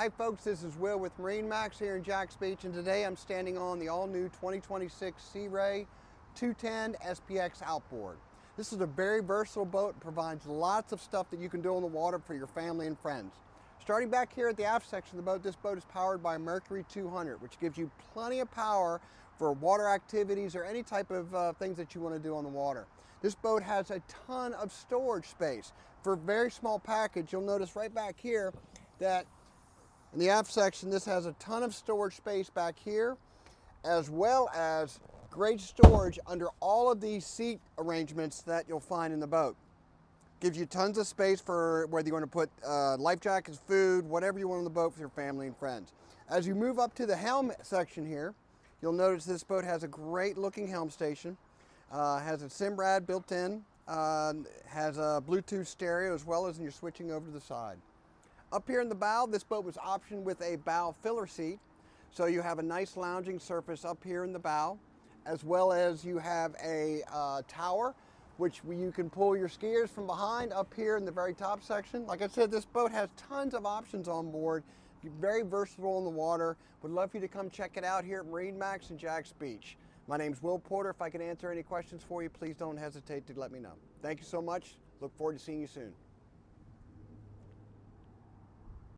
Hi folks, this is Will with MarineMax here in Jax Beach, and today I'm standing on the all-new 2026 Sea Ray 210 SPX outboard. This is a very versatile boat. It provides lots of stuff that you can do on the water for your family and friends. Starting back here at the aft section of the boat, this boat is powered by Mercury 200, which gives you plenty of power for water activities or any type of things that you want to do on the water. This boat has a ton of storage space. For a very small package, you'll notice right back here that in the aft section, this has a ton of storage space back here, as well as great storage under all of these seat arrangements that you'll find in the boat. Gives you tons of space for whether you want to put life jackets, food, whatever you want on the boat for your family and friends. As you move up to the helm section here, you'll notice this boat has a great looking helm station. Has a Simrad built in, has a Bluetooth stereo as well as when you're switching over to the side. Up here in the bow, this boat was optioned with a bow filler seat. So you have a nice lounging surface up here in the bow, as well as you have a tower, which you can pull your skiers from behind up here in the very top section. Like I said, this boat has tons of options on board. Very versatile in the water. Would love for you to come check it out here at MarineMax in Jax Beach. My name's Will Porter. If I can answer any questions for you, please don't hesitate to let me know. Thank you so much. Look forward to seeing you soon.